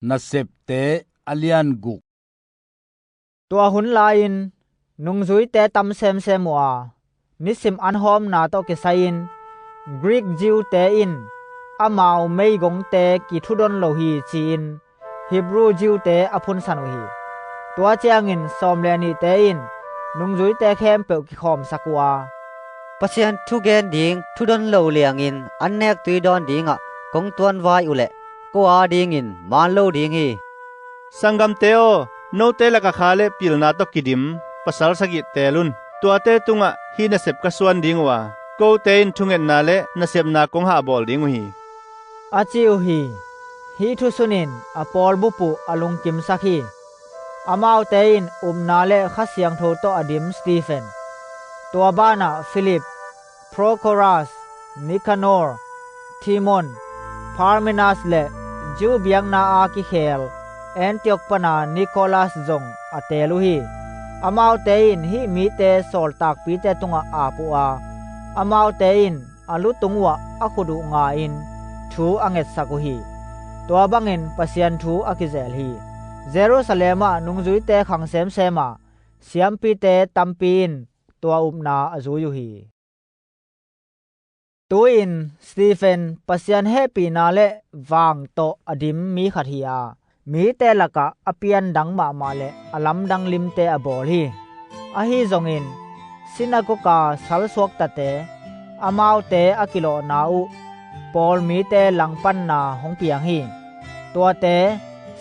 na sep te alian guk ตัวหุนลายินนุงซุยแต่ตำเซมเซมัวนิสิมอันหอมนาโตเกไซน์กรีกจิวเตอินอามาวเมยกงเตกิทุดนโลหีจีนฮีบรูจิวเตอพุนสันโลหีตัวเจียงินซอมเลนีเตอินนุงซุยแต่แคมเปกิคอมสักวาปะเซียนทุเกนดิงทุดนโลเลียงอินอันแนกตุยดอนดิงอ่ะกงตวนวายอุเลก็อาดิงอินมานโลดิงฮีสังกัมเตโอโนเตละกะคาเลปิลนาตกิดิมปัสสาสกิเตลุนตัวเตตุงะฮีนะเซบกะสวนดิงวาโกเตนทุงเอ็นนาเลนะเซบนากงหาบอลดิงฮีอาจิวฮีทุสุนินอปอลบุปุอลุงกิมสักฮีอามาวเตอินนาเลขะเสียงโทโตอดิมสตีเฟนตัวบ้านะฟิลิปโพรโครัสนิคานอร์ทีมอนพาร์เมนัสเลจูเบียงนาอาคิเคลแอนติอกปนานิโคลัสจงอเตลุฮีอามาวเตอินฮีมีเตโซลตากปีเตตุงอาปัวอามาวเตอินอลุตุงวะอะคุดุงาอินทูอังเอตสักุฮีตัวบังอินปะเซียนทูอะกิเซลฮีเยรูซาเล็มะนุงจุยเตขังเซมเซมาเสียมปีเตตัมปีนตัวอุปนาอจูยูฮีตัวอินสตีเฟนปะเซียนเฮปีนาเลวางโตอดิมมีขัดฮีอามีเตละกะอเปียนดังมาเลอลัมดังลิมเตอบอลฮีอะฮีจงอินซินาโกกาสัลสวกตะเตอามาวเตอะกิโลนาอุปอลมีเตลังปันนาหงเปียงฮีตัวเต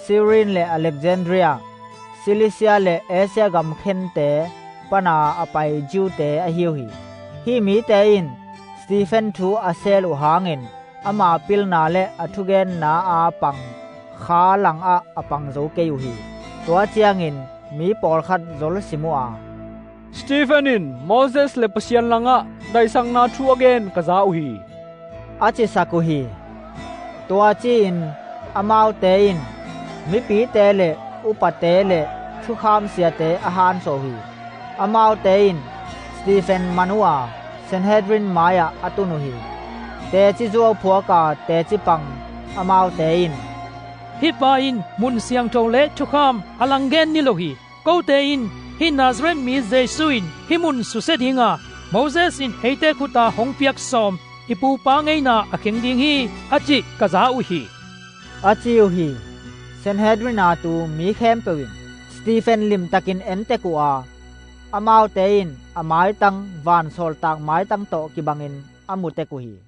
ซิรินเลอเล็กซานเดรียซิลิเซียเลเอเซียกัมเคนเตปนาอไปจิวเตอะฮิวฮีมีเตอินสตีเฟนทูอะเซลอุหางอินอามาปิลนาเลอะทุเกนนาอาปังขาหลังอะปังโซเกยูฮีตัวเจียงอินมีปอลขัดโซลซิมัวสตีเฟนินโมเสสเลปเซียนลังอะไดสังนาทูอเกนกะซาอุฮีอาจิสักุฮีตัวจีอินอามาวเตอินมีปีเตเลอุปเตเลทุคามเสียเตอาหารโซฮีอามาวเตอินสตีเฟนมานัวเซนเฮดรินมายาอตุนุฮีเตจิจัวผัวกาเตจิปังอามาวเตอินฮิบาอินมุนเสียงโทเลทุคามอลังเกนนิโลฮีโกเตอินฮินาซเรนมีเจซุอินฮิมุนสุเซดิงาโมเสสอินเฮเตคุตาหงเปียกซอมอิปูปาไงนาอะเข็งดิงฮีอะจิกะซาอุฮีอาจิอุฮีเซนเฮดรินาตูมีแคมเปวินสตีเฟนลิมตักินเอนเตกัวอามาวเตอินอามายตังวานโซลตากไม้ตังโตกิบังอินอามุเตกุฮี